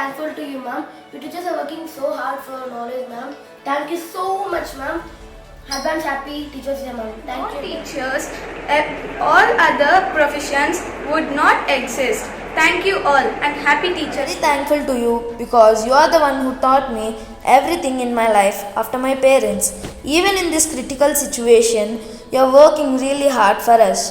thankful to you, ma'am. You teachers are working so hard for knowledge, ma'am. Thank you so much, ma'am. Advance happy Teachers Day, ma'am. Thank you. Teachers, all other professions would not exist. Thank you all and happy Teachers Very Day. thankful to you because you are the one who taught me everything in my life after my parents. Even in this critical situation, you are working really hard for us.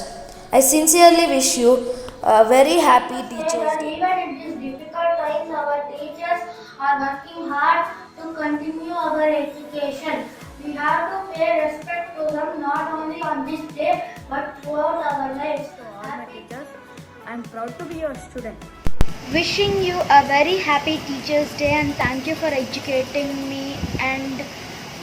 I sincerely wish you a very happy Teachers Day. Even in these difficult times, our teachers are working hard to continue our education. We have to pay respect to them not only on this day but throughout our lives. I am proud to be your student. Wishing you a very happy Teachers Day and thank you for educating me and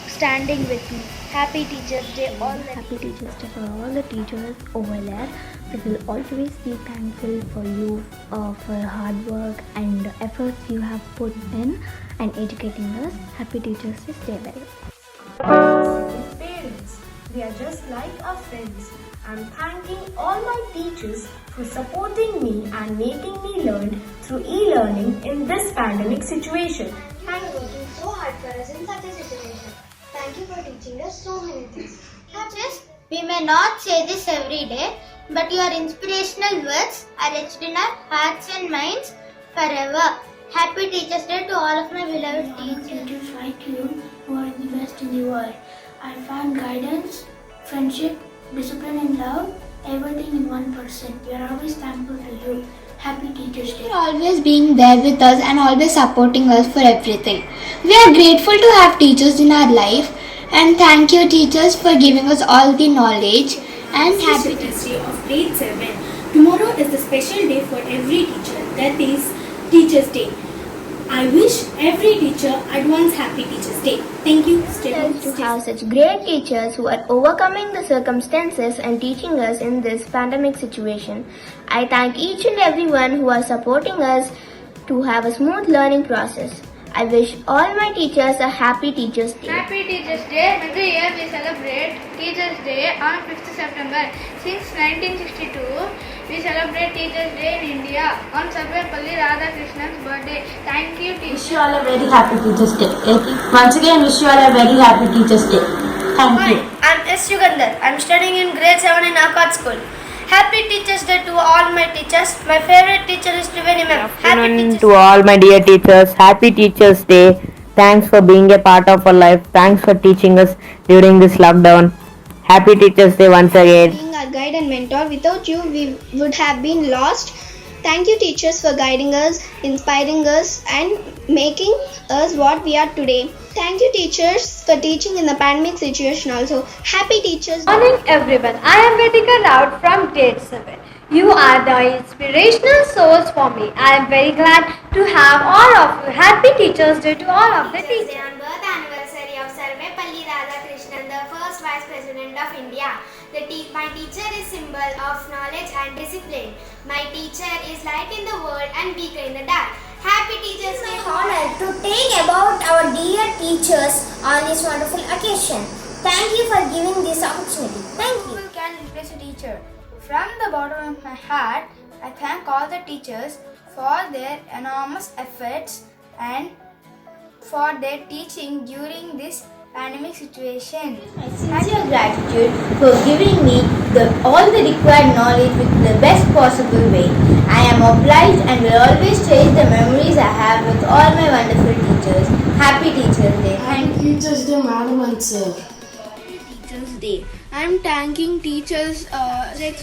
standing with me. Happy Teachers Day all the Happy Teachers Day for all the teachers over there. We will always be thankful for you for hard work and efforts you have put in and educating us. Happy Teachers Day. Stay well. Parents, they are just like our friends. I'm thanking all my teachers for supporting me and making me learn through e-learning in this pandemic situation. You are working so hard for us in such a situation. Thank you for teaching us so many things. Teachers, we may not say this every day, but your inspirational words are etched in our hearts and minds forever. Happy Teachers Day to all of my beloved teachers. Teachers like you who are the best in the world. I found guidance, friendship, discipline and love, everything in one person. We are always thankful to you. Happy Teachers Day. for always being there with us and always supporting us for everything. We are grateful to have teachers in our life and thank you teachers for giving us all the knowledge and happy Teachers Day of grade 7. Tomorrow is the special day for every teacher, that is Teachers Day. I wish every teacher advance happy Teachers Day. Thank you. Stay home. To have such great teachers who are overcoming the circumstances and teaching us in this pandemic situation. I thank each and everyone who are supporting us to have a smooth learning process. I wish all my teachers a happy Teachers Day. Happy Teachers Day. Every year we celebrate Teachers Day on 5th September. Since 1962, we celebrate Teachers Day in India on Sarvepalli Radhakrishnan's birthday. Thank you, teachers. Wish you all a very happy Teachers Day. Once again, wish you all a very happy Teachers Day. Thank you. I'm S. Yugandhar. I'm studying in grade 7 in Akkad School. Happy Teachers Day to all my teachers. My favorite teacher is Triveni ma'am. Happy Teachers To all my dear teachers, happy Teachers Day. Thanks for being a part of our life. Thanks for teaching us during this lockdown. Happy Teachers Day once again. being our guide and mentor. Without you, we would have been lost. Thank you, teachers, for guiding us, inspiring us, and making us what we are today. Thank you, teachers, for teaching in the pandemic situation also. Happy Teachers Day. Morning everyone, I am Vedika Raut from grade 7. You are the inspirational source for me. I am very glad to have all of you. Happy Teachers Day to all of the teachers. On birth anniversary of Sarvepalli Radhakrishnan, the first Vice President of India. My teacher is symbol of knowledge and discipline. My teacher is light in the world and beacon in the dark. Happy Teachers Day. Honored to take about our dear teachers on this wonderful occasion. Thank you for giving this opportunity. Thank you. People can replace a teacher. From the bottom of my heart, I thank all the teachers for their enormous efforts and for their teaching during this pandemic situation. My sincere gratitude for giving me all the required knowledge with the best possible way. I am obliged and will always cherish the memories I have with all my wonderful teachers. Happy Teachers Day. Happy Teachers Day, Madam and Sir. Teachers Day. I am thanking teachers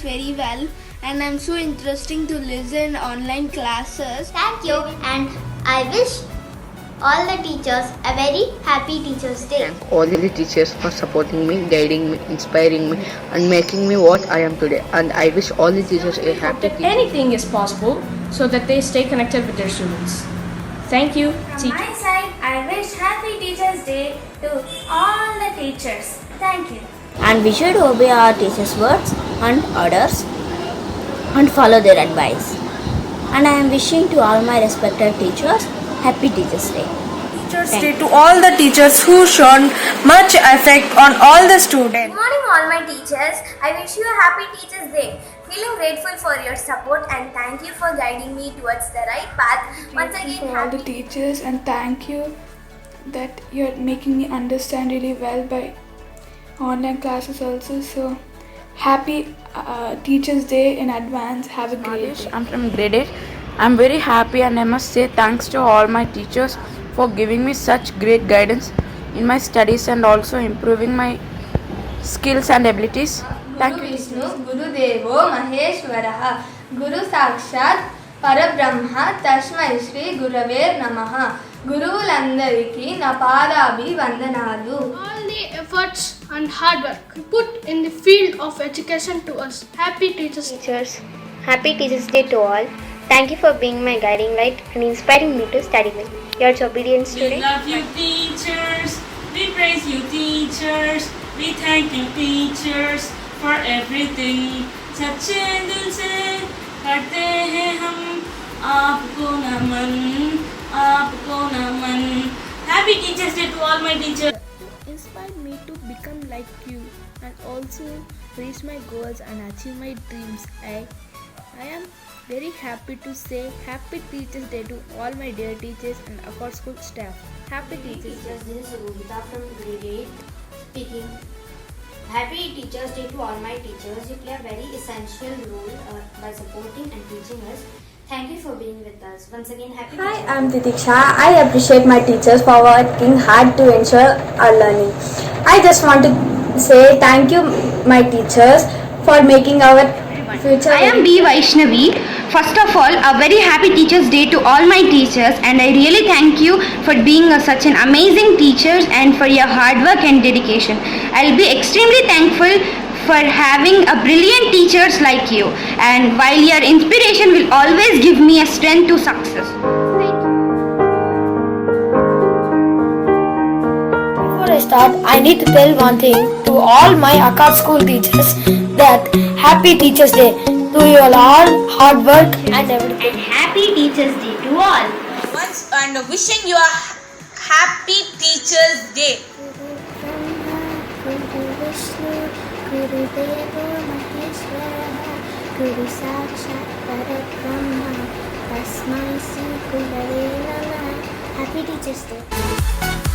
very well and I'm so interesting to listen online classes. Thank you and I wish all the teachers a very happy Teachers Day. Thank all the teachers for supporting me, guiding me, inspiring me, and making me what I am today. And I wish all the teachers a happy Teachers Day. Anything is possible so that they stay connected with their students. Thank you. From my side, I wish Happy Teachers Day to all the teachers. Thank you. And we should obey our teachers' words and orders and follow their advice. And I am wishing to all my respected teachers happy Teachers Day. Teachers Day to all the teachers who shown much effect on all the students. Good morning all my teachers. I wish you a happy Teachers Day. We feeling grateful for your support and thank you for guiding me towards the right path. Once again, for all the teachers, and thank you that you're making me understand really well by online classes also. So happy Teachers Day in advance. Have a great day. I'm from grade 8. I'm very happy and I must say thanks to all my teachers for giving me such great guidance in my studies and also improving my skills and abilities. Thank you. Vishnu Guru Devo Maheshwaraha Guru Sakshat Parabrahma Tasmai Shri Gurave Namaha Guruvulandariki na Padabi Vandanalu. All the efforts and hard work put in the field of education to us. Happy Teachers Day. Teachers, happy Teachers Day to all. Thank you for being my guiding light and inspiring me to study well. Your obedience today. We love you, teachers. We praise you, teachers. We thank you, teachers, for everything. सच्चे दिल से करते हैं हम आपको नमन, आपको नमन. Happy Teachers Day to all my teachers. Inspired me to become like you and also reach my goals and achieve my dreams. I am very happy to say Happy Teachers Day to all my dear teachers and Accord School staff. Happy Teachers Day. This is Rubita from grade 8 speaking. Happy Teachers Day to all my teachers. You play a very essential role by supporting and teaching us. Thank you for being with us. Once again, happy Hi, I'm Titiksha. I appreciate my teachers for working hard to ensure our learning. I just want to say thank you, my teachers, for making our future. I am B. Vaishnavi. First of all, a very happy Teachers Day to all my teachers, and I really thank you for being such an amazing teacher and for your hard work and dedication. I'll be extremely thankful for having a brilliant teachers like you, and while your inspiration will always give me a strength to success. Before I start, I need to tell one thing to all my Accord School teachers that Happy Teachers Day to you all, hard work and everything. And Happy Teachers Day to all. Once and wishing you a Happy Teachers Day. Guru Devo Maheshwaraha Guru Sakshat Parabrahma Tasmai Shri Gurave Namaha. Happy Teachers Day.